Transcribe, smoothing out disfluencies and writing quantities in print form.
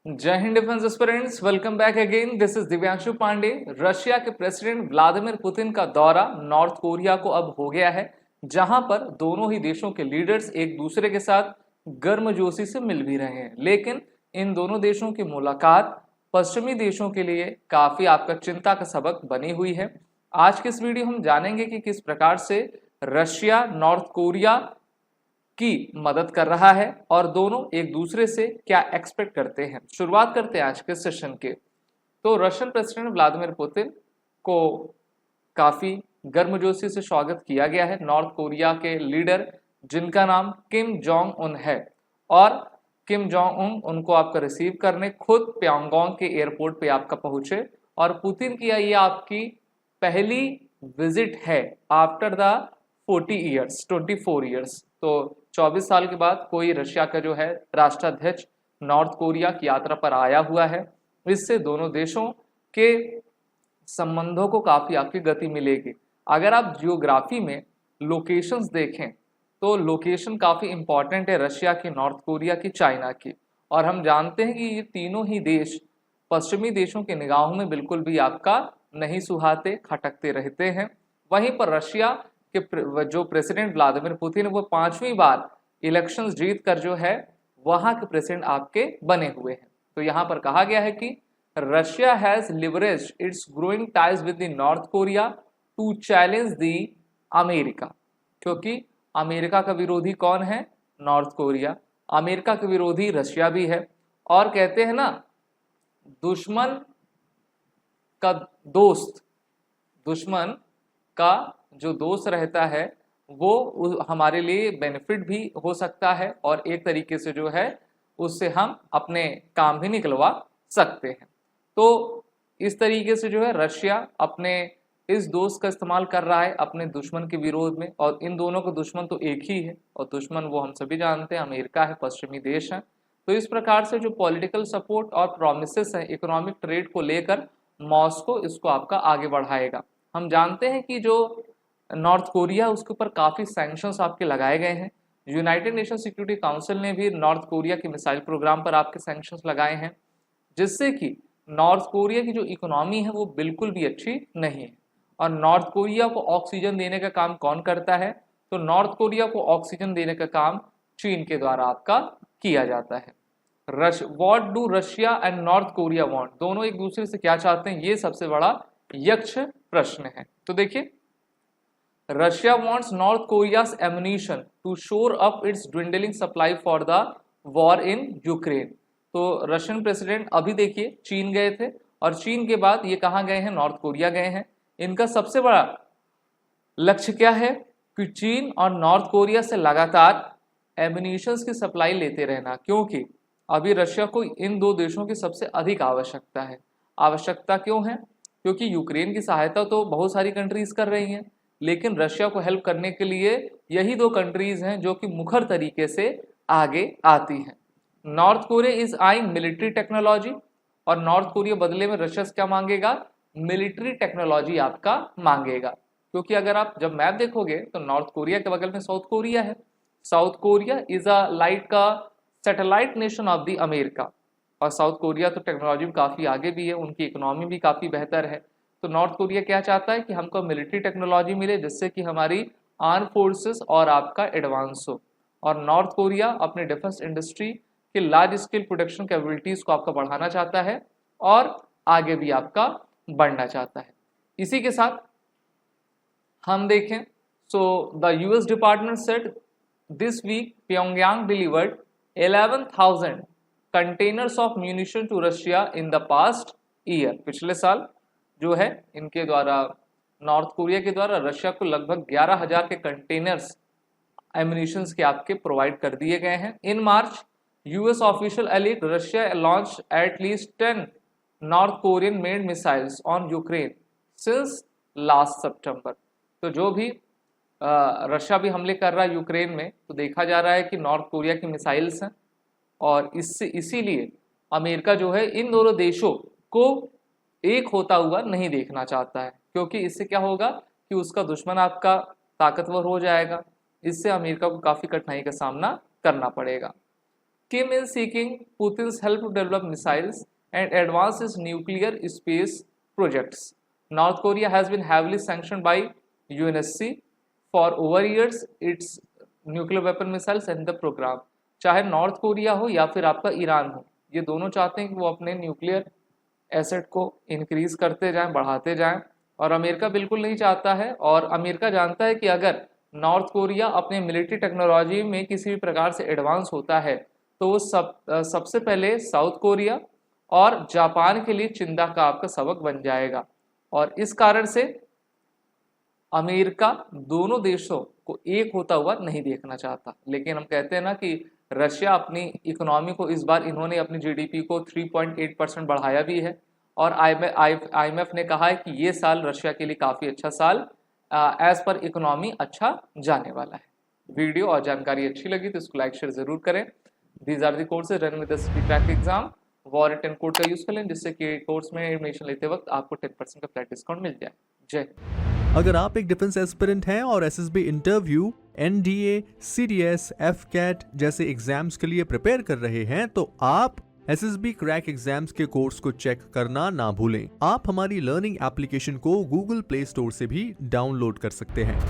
जय Hind defence aspirants, welcome back again. This is Divyanshu Pandey. Russia के president Vladimir Putin का दौरा नॉर्थ कोरिया को अब हो गया है, जहां पर दोनों ही देशों के लीडर्स एक दूसरे के साथ गर्मजोशी से मिल भी रहे हैं। लेकिन इन दोनों देशों की मुलाकात पश्चिमी देशों के लिए काफी आपका चिंता का सबक बनी हुई है। आज के इस वीडियो हम जानेंगे कि किस प्रकार से रशिया नॉर्थ कोरिया की मदद कर रहा है और दोनों एक दूसरे से क्या एक्सपेक्ट करते हैं। शुरुआत करते हैं आज के सेशन के। तो रशियन प्रेसिडेंट व्लादिमीर पुतिन को काफी गर्मजोशी से स्वागत किया गया है। नॉर्थ कोरिया के लीडर जिनका नाम किम जोंग उन है, और किम जोंग उन उनको आपका रिसीव करने खुद प्योंगयांग के एयरपोर्ट पे आपका पहुंचे। और पुतिन की ये आपकी पहली विजिट है आफ्टर द 24 ईयर्स। तो 24 साल के बाद कोई रशिया का जो है राष्ट्राध्यक्ष नॉर्थ कोरिया की यात्रा पर आया हुआ है। इससे दोनों देशों के संबंधों को काफी आपकी गति मिलेगी। अगर आप जियोग्राफी में लोकेशंस देखें तो लोकेशन काफी इंपॉर्टेंट है रशिया की, नॉर्थ कोरिया की, चाइना की। और हम जानते हैं कि ये तीनों ही देश पश्चिमी देशों के निगाहों में बिल्कुल भी आपका नहीं सुहाते, खटकते रहते हैं। वहीं पर रशिया के जो प्रेसिडेंट व्लादिमीर पुतिन वो 5वीं बार इलेक्शंस जीत कर जो है वहां के प्रेसिडेंट आपके बने हुए हैं। तो यहां पर कहा गया है कि Russia has leveraged its growing ties with the North Korea to challenge the America, क्योंकि अमेरिका का विरोधी कौन है? North Korea. अमेरिका का विरोधी रशिया भी है। और कहते हैं ना, दुश्मन का दोस्त, दुश्मन का जो दोस्त रहता है वो हमारे लिए बेनिफिट भी हो सकता है, और एक तरीके से जो है उससे हम अपने काम भी निकलवा सकते हैं। तो इस तरीके से जो है रशिया अपने इस दोस्त का इस्तेमाल कर रहा है अपने दुश्मन के विरोध में। और इन दोनों का दुश्मन तो एक ही है, और दुश्मन वो हम सभी जानते हैं, अमेरिका है, पश्चिमी देश है। तो इस प्रकार से जो पॉलिटिकल सपोर्ट और प्रोमिसेस है इकोनॉमिक ट्रेड को लेकर, मॉस्को इसको आपका आगे बढ़ाएगा। हम जानते हैं कि जो नॉर्थ कोरिया उसके ऊपर काफ़ी सैंक्शंस आपके लगाए गए हैं। यूनाइटेड नेशन सिक्योरिटी काउंसिल ने भी नॉर्थ कोरिया के मिसाइल प्रोग्राम पर आपके सैंक्शंस लगाए हैं, जिससे कि नॉर्थ कोरिया की जो इकोनॉमी है वो बिल्कुल भी अच्छी नहीं है। और नॉर्थ कोरिया को ऑक्सीजन देने का काम कौन करता है? तो नॉर्थ कोरिया को ऑक्सीजन देने का काम चीन के द्वारा आपका किया जाता है। What do Russia and north Korea want? दोनों एक दूसरे से क्या चाहते हैं, ये सबसे बड़ा यक्ष प्रश्न है। तो देखिए, Russia wants North Korea's ammunition to shore up its dwindling supply for the war in Ukraine. तो रशियन प्रेसिडेंट अभी देखिए चीन गए थे, और चीन के बाद ये कहाँ गए हैं? नॉर्थ कोरिया गए हैं। इनका सबसे बड़ा लक्ष्य क्या है कि चीन और नॉर्थ कोरिया से लगातार एमुनिशंस की सप्लाई लेते रहना, क्योंकि अभी रशिया को इन दो देशों की सबसे अधिक आवश्यकता है। आवश्यकता क्यों है? क्योंकि यूक्रेन की सहायता तो बहुत सारी कंट्रीज कर रही हैं, लेकिन रशिया को हेल्प करने के लिए यही दो कंट्रीज हैं जो कि मुखर तरीके से आगे आती हैं। North Korea is eyeing military technology, और नॉर्थ कोरिया बदले में रशिया से क्या मांगेगा? मिलिट्री टेक्नोलॉजी आपका मांगेगा। क्योंकि अगर आप जब मैप देखोगे तो नॉर्थ कोरिया के बगल में साउथ कोरिया है। South Korea is a like का satellite nation of the America, और साउथ कोरिया तो टेक्नोलॉजी में काफ़ी आगे भी है, उनकी इकोनॉमी भी काफ़ी बेहतर है। तो नॉर्थ कोरिया क्या चाहता है कि हमको मिलिट्री टेक्नोलॉजी मिले, जिससे कि हमारी आर्म फोर्सेस और आपका एडवांस हो। और नॉर्थ कोरिया अपने डिफेंस इंडस्ट्री के लार्ज स्केल प्रोडक्शन कैपेबिलिटीज़ को आपका बढ़ाना चाहता है, और आगे भी आपका बढ़ना चाहता है। इसी के साथ हम देखें, so the US department said this week Pyongyang delivered 11,000 containers of munition to Russia in the past year. पिछले साल जो है इनके द्वारा, नॉर्थ कोरिया के द्वारा रशिया को लगभग 11,000 के कंटेनर्स एम्यूनिशंस के आपके प्रोवाइड कर दिए गए हैं। In March US official allege Russia launch at least 10 North Korean made missiles on Ukraine since last सितंबर। तो जो भी रशिया भी हमले कर रहा है यूक्रेन में, तो देखा जा रहा है कि नॉर्थ कोरिया की मिसाइल्स हैं, और इससे इसीलिए अमेरिका जो है इन दोनों देशों को एक होता हुआ नहीं देखना चाहता है, क्योंकि इससे क्या होगा कि उसका दुश्मन आपका ताकतवर हो जाएगा। इससे अमेरिका को काफ़ी कठिनाई का सामना करना पड़ेगा। Kim is seeking Putin's help to develop missiles and advance its nuclear space projects. North Korea has been heavily sanctioned by UNSC for over years its nuclear weapon missiles and the program. चाहे north Korea हो या फिर आपका Iran हो, ये दोनों चाहते हैं कि वो अपने न्यूक्लियर एसेट को इंक्रीज करते जाएं, बढ़ाते जाएं, और अमेरिका बिल्कुल नहीं चाहता है। और अमेरिका जानता है कि अगर नॉर्थ कोरिया अपने मिलिट्री टेक्नोलॉजी में किसी भी प्रकार से एडवांस होता है तो वो सबसे पहले साउथ कोरिया और जापान के लिए चिंता का आपका सबक बन जाएगा। और इस कारण से अमेरिका दोनों देशों को एक होता हुआ नहीं देखना चाहता। लेकिन हम कहते हैं ना कि रशिया अपनी इकोनॉमी को इस बार इन्होंने अपनी जीडीपी को 3.8% बढ़ाया भी है, और IMF ने कहा है कि ये साल रशिया के लिए काफ़ी अच्छा साल एज पर इकोनॉमी अच्छा जाने वाला है। वीडियो और जानकारी अच्छी लगी तो इसको लाइक शेयर जरूर करें। These are the courses run with the city crack exam. Warrant and code का यूज कर लें जिससे कि कोर्स में एडमिशन लेते वक्त आपको 10% का फ्लैट डिस्काउंट मिल जाए। जय। अगर आप एक डिफेंस एस्पिरेंट हैं और SSB interview, NDA, CDS, AFCAT जैसे एग्जाम्स के लिए प्रिपेयर कर रहे हैं तो आप एसएसबी क्रैक एग्जाम्स के कोर्स को चेक करना ना भूलें। आप हमारी लर्निंग एप्लीकेशन को गूगल प्ले स्टोर से भी डाउनलोड कर सकते हैं।